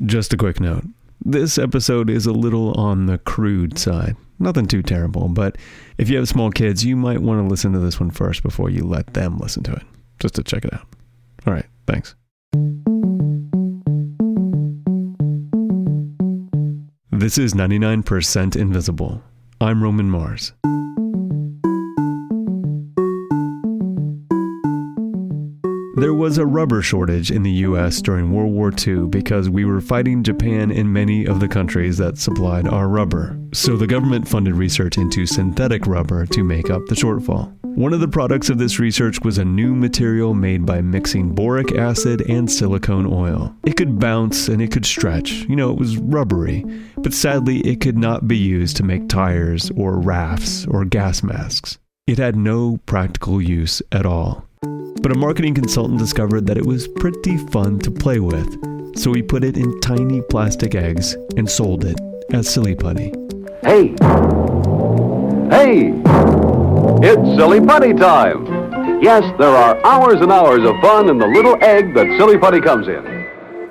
Just a quick note. This episode is a little on the crude side. Nothing too terrible, but if you have small kids, you might want to listen to this one first before you let them listen to it, just to check it out. All right, thanks. This is 99% Invisible. I'm Roman Mars. There was a rubber shortage in the U.S. during World War II because we were fighting Japan in many of the countries that supplied our rubber. So the government funded research into synthetic rubber to make up the shortfall. One of the products of this research was a new material made by mixing boric acid and silicone oil. It could bounce and it could stretch. It was rubbery. But sadly, it could not be used to make tires or rafts or gas masks. It had no practical use at all. But a marketing consultant discovered that it was pretty fun to play with, so he put it in tiny plastic eggs and sold it as Silly Putty. Hey! Hey! It's Silly Putty time! Yes, there are hours and hours of fun in the little egg that Silly Putty comes in.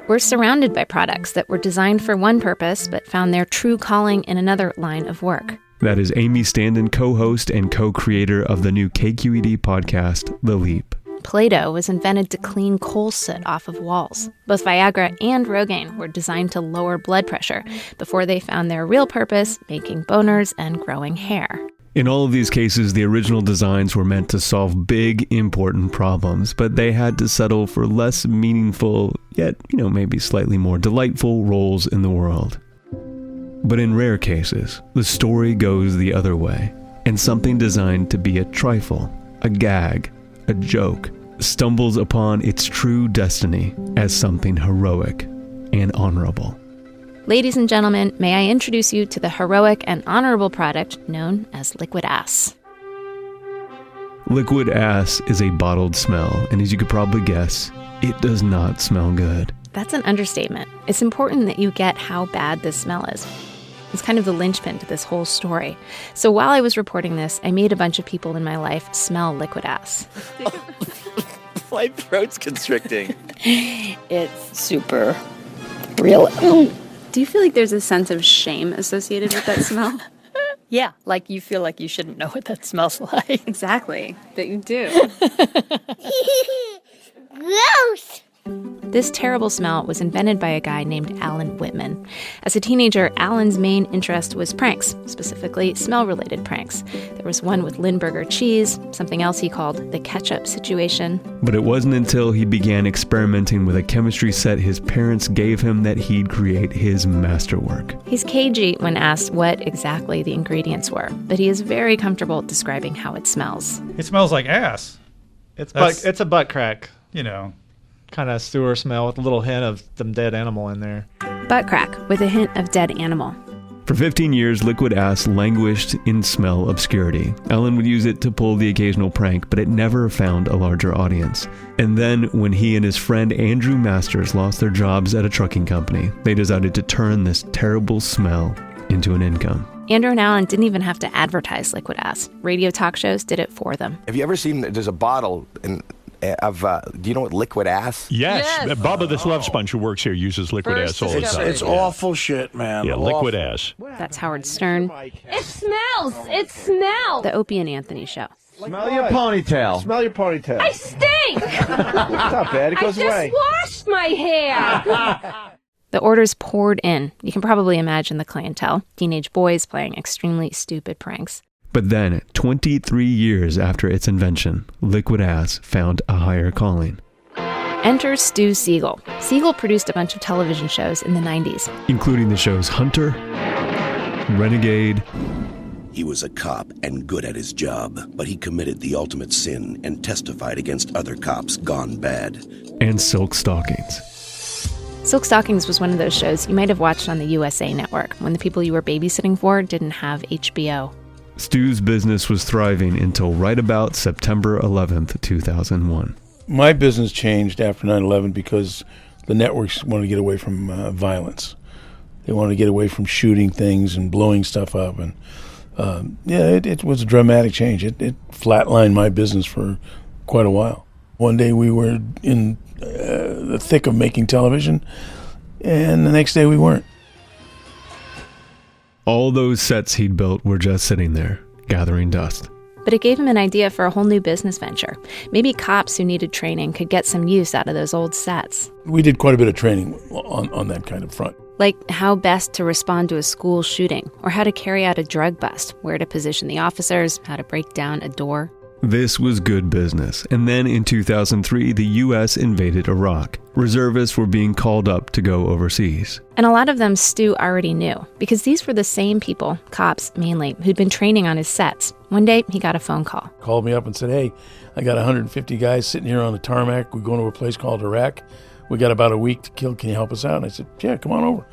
We're surrounded by products that were designed for one purpose but found their true calling in another line of work. That is Amy Standen, co-host and co-creator of the new KQED podcast, The Leap. Play-Doh was invented to clean coal soot off of walls. Both Viagra and Rogaine were designed to lower blood pressure before they found their real purpose, making boners and growing hair. In all of these cases, the original designs were meant to solve big, important problems, but they had to settle for less meaningful, yet, maybe slightly more delightful roles in the world. But in rare cases, the story goes the other way, and something designed to be a trifle, a gag, a joke, stumbles upon its true destiny as something heroic and honorable. Ladies and gentlemen, may I introduce you to the heroic and honorable product known as liquid ass. Liquid ass is a bottled smell, and as you could probably guess, it does not smell good. That's an understatement. It's important that you get how bad this smell is. It's kind of the linchpin to this whole story. So while I was reporting this, I made a bunch of people in my life smell liquid ass. My throat's constricting. It's super real. Do you feel like there's a sense of shame associated with that smell? Yeah, like you feel like you shouldn't know what that smells like. Exactly, but you do. Gross! This terrible smell was invented by a guy named Alan Whitman. As a teenager, Alan's main interest was pranks, specifically smell-related pranks. There was one with Lindbergh cheese, something else he called the ketchup situation. But it wasn't until he began experimenting with a chemistry set his parents gave him that he'd create his masterwork. He's cagey when asked what exactly the ingredients were, but he is very comfortable describing how it smells. It smells like ass. It's a butt crack. Kind of sewer smell with a little hint of some dead animal in there. Butt crack with a hint of dead animal. For 15 years, liquid ass languished in smell obscurity. Ellen would use it to pull the occasional prank, but it never found a larger audience. And then, when he and his friend Andrew Masters lost their jobs at a trucking company, they decided to turn this terrible smell into an income. Andrew and Alan didn't even have to advertise liquid ass. Radio talk shows did it for them. Have you ever seen, there's a bottle of, do you know what liquid ass? Yes. Bubba the Love Sponge who works here uses liquid ass all the time. It's awful shit, man. Yeah, liquid ass. That's Howard Stern. It smells. It smells. The Opie and Anthony Show. Smell your ponytail. Smell your ponytail. I stink. It's not bad. It goes away. I just washed my hair. The orders poured in. You can probably imagine the clientele. Teenage boys playing extremely stupid pranks. But then, 23 years after its invention, liquid ass found a higher calling. Enter Stu Siegel. Siegel produced a bunch of television shows in the 90s. Including the shows Hunter, Renegade. He was a cop and good at his job, but he committed the ultimate sin and testified against other cops gone bad. And Silk Stockings. Silk Stockings was one of those shows you might have watched on the USA Network when the people you were babysitting for didn't have HBO. Stu's business was thriving until right about September 11th, 2001. My business changed after 9/11 because the networks wanted to get away from violence. They wanted to get away from shooting things and blowing stuff up. And it was a dramatic change. It flatlined my business for quite a while. One day we were in the thick of making television, and the next day we weren't. All those sets he'd built were just sitting there, gathering dust. But it gave him an idea for a whole new business venture. Maybe cops who needed training could get some use out of those old sets. We did quite a bit of training on that kind of front. Like how best to respond to a school shooting, or how to carry out a drug bust, where to position the officers, how to break down a door. This was good business. And then in 2003, the U.S. invaded Iraq. Reservists were being called up to go overseas. And a lot of them Stu already knew, because these were the same people, cops mainly, who'd been training on his sets. One day, he got a phone call. Called me up and said, hey, I got 150 guys sitting here on the tarmac. We're going to a place called Iraq. We got about a week to kill. Can you help us out? And I said, yeah, come on over.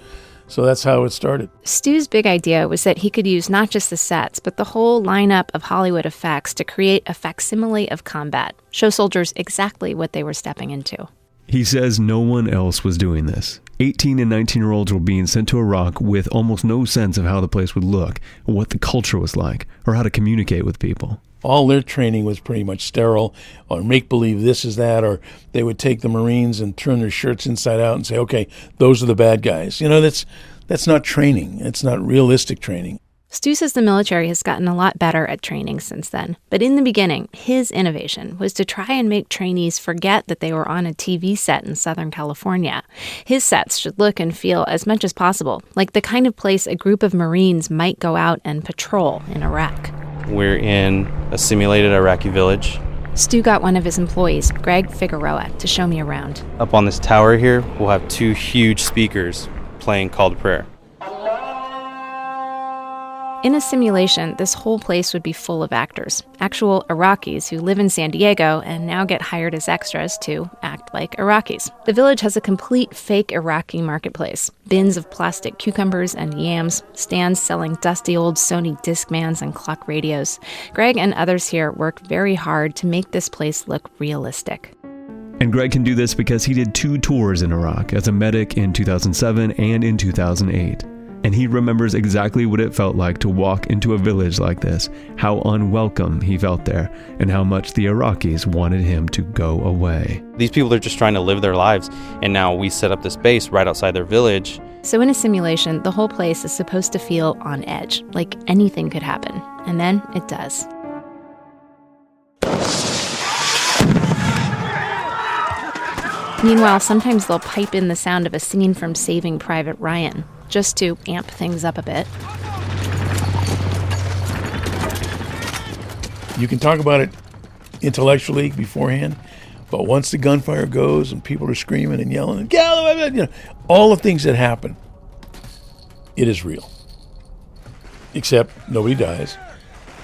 So that's how it started. Stu's big idea was that he could use not just the sets, but the whole lineup of Hollywood effects to create a facsimile of combat, show soldiers exactly what they were stepping into. He says no one else was doing this. 18 and 19-year-olds were being sent to Iraq with almost no sense of how the place would look, or what the culture was like, or how to communicate with people. All their training was pretty much sterile, or make-believe this is that, or they would take the Marines and turn their shirts inside out and say, okay, those are the bad guys. You know, that's not training. It's not realistic training. Stu says the military has gotten a lot better at training since then. But in the beginning, his innovation was to try and make trainees forget that they were on a TV set in Southern California. His sets should look and feel as much as possible like the kind of place a group of Marines might go out and patrol in Iraq. We're in a simulated Iraqi village. Stu got one of his employees, Greg Figueroa, to show me around. Up on this tower here, we'll have 2 huge speakers playing Call to Prayer. In a simulation, this whole place would be full of actors, actual Iraqis who live in San Diego and now get hired as extras to act like Iraqis. The village has a complete fake Iraqi marketplace, bins of plastic cucumbers and yams, stands selling dusty old Sony Discmans and clock radios. Greg and others here work very hard to make this place look realistic. And Greg can do this because he did 2 tours in Iraq as a medic in 2007 and in 2008. And he remembers exactly what it felt like to walk into a village like this, how unwelcome he felt there, and how much the Iraqis wanted him to go away. These people are just trying to live their lives, and now we set up this base right outside their village. So in a simulation, the whole place is supposed to feel on edge, like anything could happen. And then it does. Meanwhile, sometimes they'll pipe in the sound of a scene from Saving Private Ryan, just to amp things up a bit. You can talk about it intellectually beforehand, but once the gunfire goes and people are screaming and yelling and you know, all the things that happen, it is real. Except nobody dies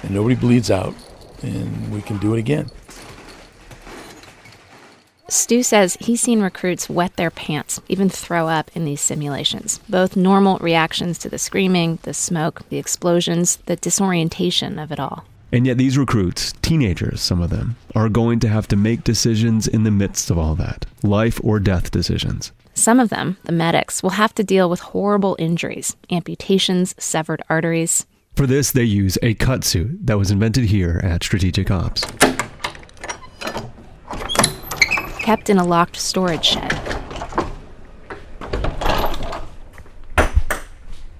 and nobody bleeds out, and we can do it again. Stu says he's seen recruits wet their pants, even throw up in these simulations. Both normal reactions to the screaming, the smoke, the explosions, the disorientation of it all. And yet these recruits, teenagers, some of them, are going to have to make decisions in the midst of all that. Life or death decisions. Some of them, the medics, will have to deal with horrible injuries, amputations, severed arteries. For this, they use a cut suit that was invented here at Strategic Ops. Kept in a locked storage shed.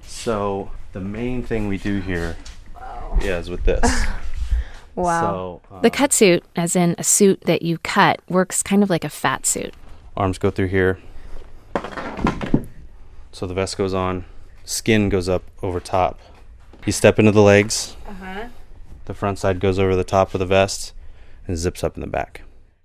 So the main thing we do here is with this. Wow. So, the cut suit, as in a suit that you cut, works kind of like a fat suit. Arms go through here. So the vest goes on. Skin goes up over top. You step into the legs. The front side goes over the top of the vest and zips up in the back.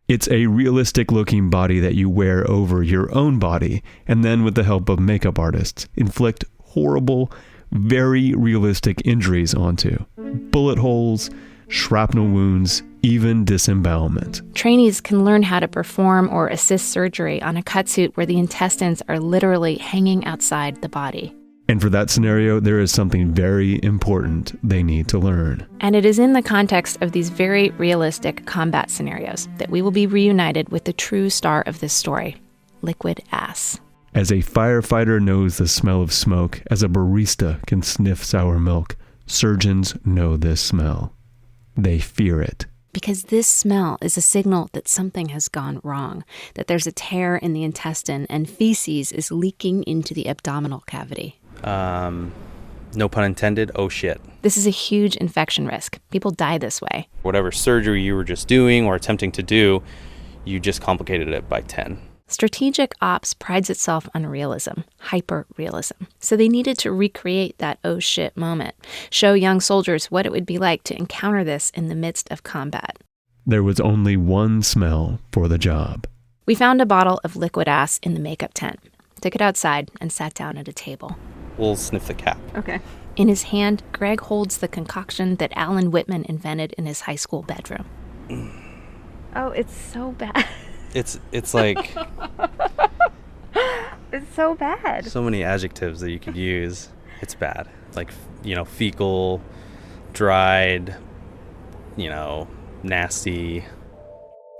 It's a realistic-looking body that you wear over your own body, and then with the help of makeup artists, inflict horrible, very realistic injuries onto. Bullet holes, shrapnel wounds, even disembowelment. Trainees can learn how to perform or assist surgery on a cut suit where the intestines are literally hanging outside the body. And for that scenario, there is something very important they need to learn. And it is in the context of these very realistic combat scenarios that we will be reunited with the true star of this story, Liquid Ass. As a firefighter knows the smell of smoke, as a barista can sniff sour milk, surgeons know this smell. They fear it. because this smell is a signal that something has gone wrong, that there's a tear in the intestine and feces is leaking into the abdominal cavity. No pun intended, oh shit. This is a huge infection risk. People die this way. Whatever surgery you were just doing or attempting to do, you just complicated it by 10. Strategic ops prides itself on realism, hyper-realism. So they needed to recreate that oh shit moment, show young soldiers what it would be like to encounter this in the midst of combat. There was only one smell for the job. We found a bottle of liquid ass in the makeup tent, took it outside, and sat down at a table. We'll sniff the cap. Okay. In his hand, Greg holds the concoction that Alan Whitman invented in his high school bedroom. Oh, it's so bad. It's like... It's so bad. So many adjectives that you could use. It's bad. Like, fecal, dried, nasty.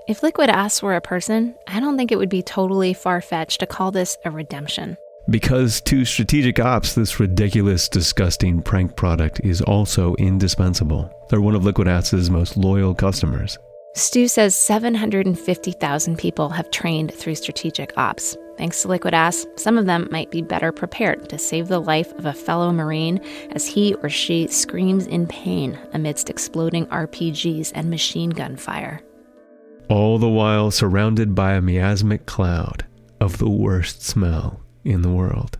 If liquid ass were a person, I don't think it would be totally far-fetched to call this a redemption. Because to Strategic Ops, this ridiculous, disgusting prank product is also indispensable. They're one of Liquid Ass's most loyal customers. Stu says 750,000 people have trained through Strategic Ops. Thanks to Liquid Ass, some of them might be better prepared to save the life of a fellow Marine as he or she screams in pain amidst exploding RPGs and machine gun fire. All the while surrounded by a miasmic cloud of the worst smell in the world.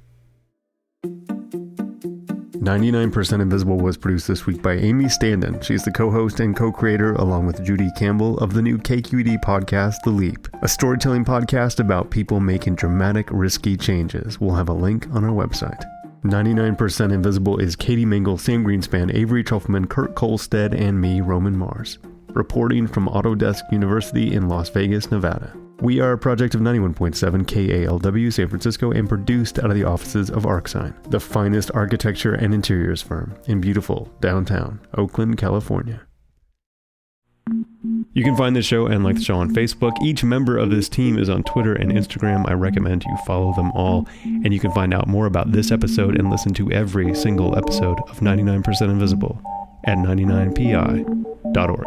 99% Invisible was produced this week by Amy Standen. She's the co-host and co-creator, along with Judy Campbell, of the new KQED podcast, The Leap, a storytelling podcast about people making dramatic, risky changes. We'll have a link on our website. 99% Invisible is Katie Mingle, Sam Greenspan, Avery Trufelman, Kurt Kolstad, and me, Roman Mars. Reporting from Autodesk University in Las Vegas, Nevada. We are a project of 91.7 KALW San Francisco and produced out of the offices of ArcSign, the finest architecture and interiors firm in beautiful downtown Oakland, California. You can find this show and like the show on Facebook. Each member of this team is on Twitter and Instagram. I recommend you follow them all. And you can find out more about this episode and listen to every single episode of 99% Invisible at 99pi.org.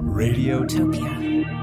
Radiotopia.